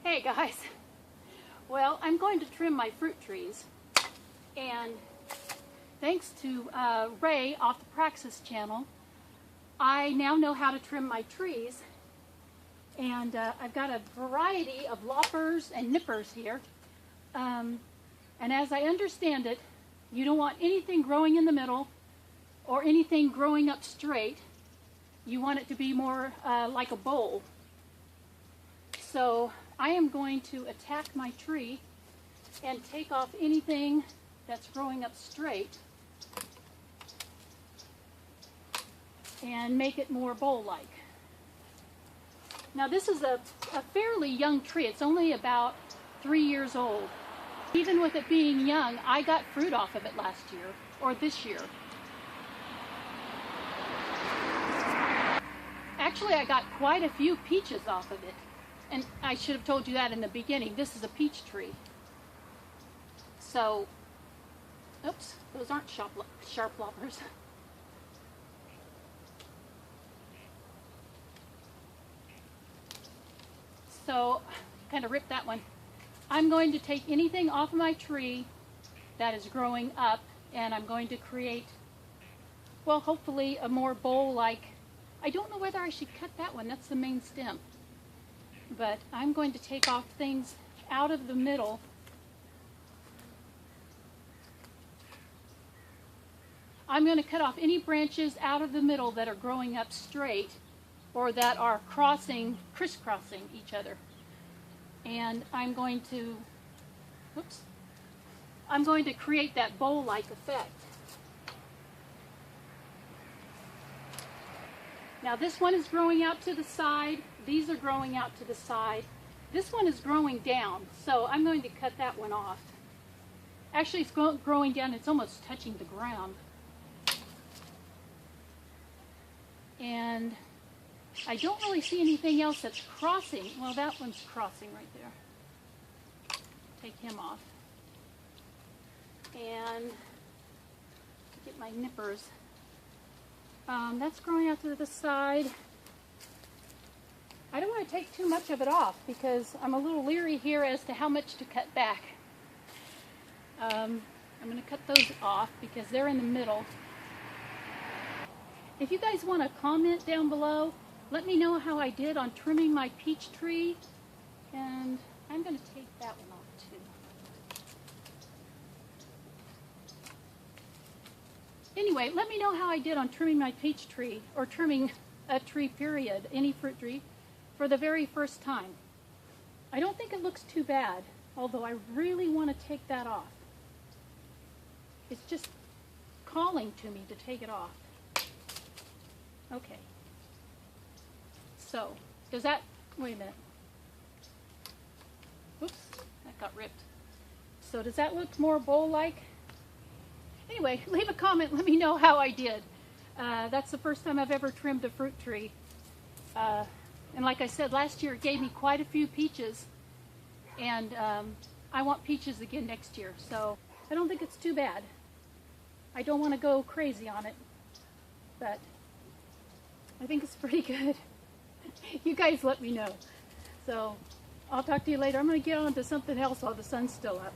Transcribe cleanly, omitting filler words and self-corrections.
Hey guys, well, I'm going to trim my fruit trees, and thanks to Ray off the Praxis channel, I now know how to trim my trees, and I've got a variety of loppers and nippers here, and as I understand it, you don't want anything growing in the middle or anything growing up straight. You want it to be more like a bowl. So I am going to attack my tree and take off anything that's growing up straight and make it more bowl-like. Now this is a fairly young tree. It's only about 3 years old. Even with it being young, I got fruit off of it last year, or this year. Actually, I got quite a few peaches off of it. And I should have told you that in the beginning. This is a peach tree. So, oops, those aren't sharp loppers. So, kind of ripped that one. I'm going to take anything off of my tree that is growing up, and I'm going to create, well, hopefully a more bowl-like. I don't know whether I should cut that one. That's the main stem. But I'm going to take off things out of the middle. I'm going to cut off any branches out of the middle that are growing up straight or that are crisscrossing each other. And I'm going to create that bowl-like effect. Now this one is growing out to the side. These are growing out to the side. This one is growing down, so I'm going to cut that one off. Actually, it's growing down. It's almost touching the ground. And I don't really see anything else that's crossing. Well, that one's crossing right there. Take him off. And get my nippers. That's growing out to the side. I don't want to take too much of it off because I'm a little leery here as to how much to cut back. I'm going to cut those off because they're in the middle. If you guys want to comment down below, let me know how I did on trimming my peach tree. And I'm going to take that one off too. Anyway, let me know how I did on trimming my peach tree, or trimming a tree period, any fruit tree, for the very first time. I don't think it looks too bad, although I really want to take that off. It's just calling to me to take it off. Okay. So, does that, wait a minute. Oops, that got ripped. So does that look more bowl-like? Anyway, leave a comment, let me know how I did. That's the first time I've ever trimmed a fruit tree. And like I said, last year it gave me quite a few peaches, and I want peaches again next year, so I don't think it's too bad. I don't want to go crazy on it, but I think it's pretty good. You guys let me know. So I'll talk to you later. I'm going to get on to something else while the sun's still up.